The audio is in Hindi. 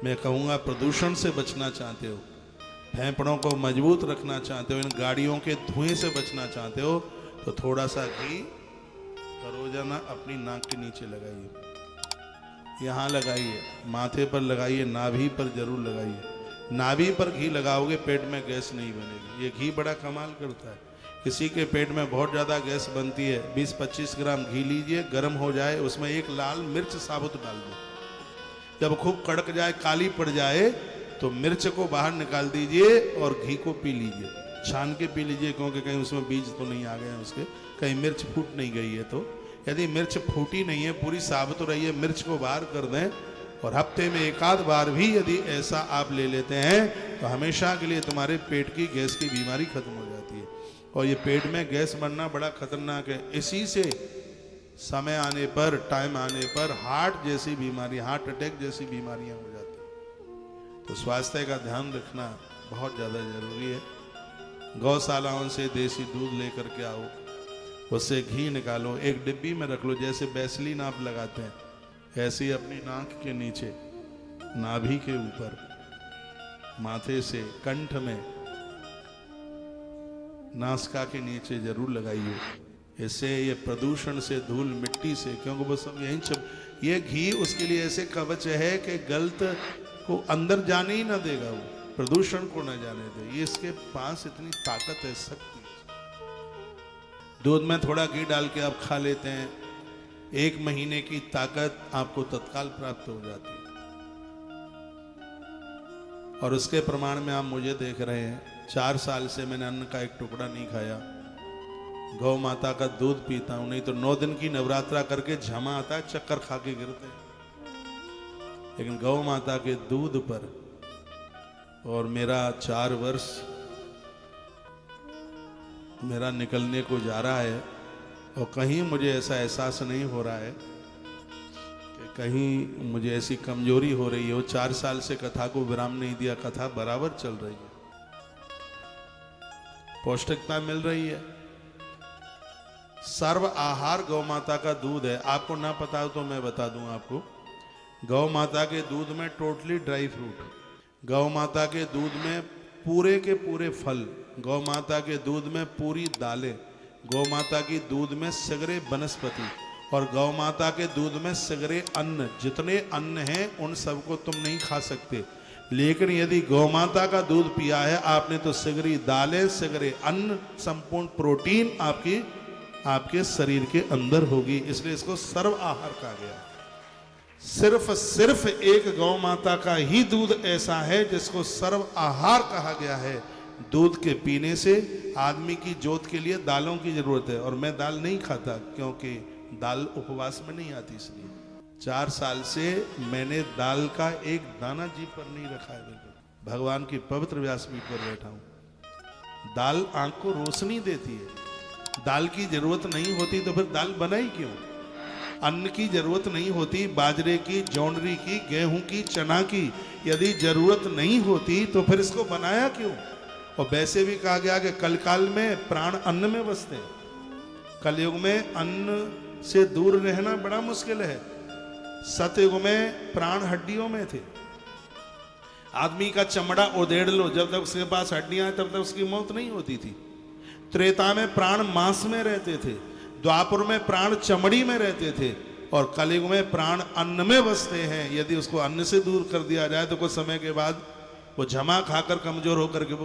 मैं कहूँगा प्रदूषण से बचना चाहते हो, फेफड़ों को मजबूत रखना चाहते हो, इन गाड़ियों के धुएं से बचना चाहते हो, तो थोड़ा सा घी रोजाना अपनी नाक के नीचे लगाइए, यहाँ लगाइए, माथे पर लगाइए, नाभि पर जरूर लगाइए। नाभि पर घी लगाओगे पेट में गैस नहीं बनेगी। ये घी बड़ा कमाल करता है। किसी के पेट में बहुत ज़्यादा गैस बनती है, 20-25 ग्राम घी लीजिए, गर्म हो जाए, उसमें एक लाल मिर्च साबुत डाल दो। जब खूब कड़क जाए, काली पड़ जाए, तो मिर्च को बाहर निकाल दीजिए और घी को पी लीजिए, छान के पी लीजिए, क्योंकि कहीं उसमें बीज तो नहीं आ गए हैं उसके, कहीं मिर्च फूट नहीं गई है। तो यदि मिर्च फूटी नहीं है, पूरी साबुत रही है, मिर्च को बाहर कर दें और हफ्ते में एक आध बार भी यदि ऐसा आप ले लेते हैं तो हमेशा के लिए तुम्हारे पेट की गैस की बीमारी खत्म हो जाती है। और ये पेट में गैस बनना बड़ा खतरनाक है। इसी से समय आने पर, टाइम आने पर हार्ट जैसी बीमारी, हार्ट अटैक जैसी बीमारियां हो जाती हैं। तो स्वास्थ्य का ध्यान रखना बहुत ज़्यादा जरूरी है। गौशालाओं से देसी दूध लेकर के आओ, उससे घी निकालो, एक डिब्बी में रख लो, जैसे वैसलीन आप लगाते हैं ऐसे ही अपनी नाक के नीचे, नाभि के ऊपर, माथे से, कंठ में, नासिका के नीचे जरूर लगाइए। इससे ये प्रदूषण से, धूल मिट्टी से, क्योंकि वो सब यहीं ये घी उसके लिए ऐसे कवच है कि गलत को अंदर जाने ही ना देगा, वो प्रदूषण को ना जाने दे। ये इसके पास इतनी ताकत है, शक्ति। दूध में थोड़ा घी डाल के आप खा लेते हैं, 1 महीने की ताकत आपको तत्काल प्राप्त हो जाती है। और उसके प्रमाण में आप मुझे देख रहे हैं, 4 साल से मैंने अन्न का एक टुकड़ा नहीं खाया, गौ माता का दूध पीता हूं। नहीं तो 9 दिन की नवरात्रा करके झमा आता है, चक्कर खा के गिरते हैं। लेकिन गौ माता के दूध पर, और मेरा 4 वर्ष मेरा निकलने को जा रहा है, और कहीं मुझे ऐसा एहसास नहीं हो रहा है कि कहीं मुझे ऐसी कमजोरी हो रही हो। 4 साल से कथा को विराम नहीं दिया, कथा बराबर चल रही है, पौष्टिकता मिल रही है। सर्व आहार गौ माता का दूध है। आपको ना पता हो तो मैं बता दूं आपको, गौ माता के दूध में टोटली ड्राई फ्रूट, गौ माता के दूध में पूरे के पूरे फल, गौ माता के दूध में पूरी दालें, गौ माता की दूध में सगरे वनस्पति, और गौ माता के दूध में सगरे अन्न। जितने अन्न हैं उन सबको तुम नहीं खा सकते, लेकिन यदि गौ माता का दूध पिया है आपने तो सगरी दालें, सगरे अन्न, संपूर्ण प्रोटीन आपके शरीर के अंदर होगी। इसलिए इसको सर्व आहार कहा गया। सिर्फ एक गौ माता का ही दूध ऐसा है जिसको सर्व आहार कहा गया है। दूध के पीने से आदमी की जोत के लिए दालों की जरूरत है, और मैं दाल नहीं खाता क्योंकि दाल उपवास में नहीं आती। इसलिए 4 साल से मैंने दाल का एक दाना जीभ पर नहीं रखा है। बिल्कुल भगवान की पवित्र व्यासपीठ पर बैठा हूं। दाल आंख को रोशनी देती है, दाल की जरूरत नहीं होती तो फिर दाल बनाई क्यों? अन्न की जरूरत नहीं होती, बाजरे की, जौनरी की, गेहूं की, चना की यदि जरूरत नहीं होती तो फिर इसको बनाया क्यों? और वैसे भी कहा गया कि कल काल में प्राण अन्न में बसते हैं। कलयुग में अन्न से दूर रहना बड़ा मुश्किल है। सतयुग में प्राण हड्डियों में थे। आदमी का चमड़ा उधेड़ लो, जब तक उसके पास हड्डियां तब तक उसकी मौत नहीं होती थी। त्रेता में प्राण मांस में रहते थे, द्वापर में प्राण चमड़ी में रहते थे, और कलयुग में प्राण अन्न में बसते हैं। यदि उसको अन्न से दूर कर दिया जाए तो कुछ समय के बाद वो झमा खाकर कमजोर होकर के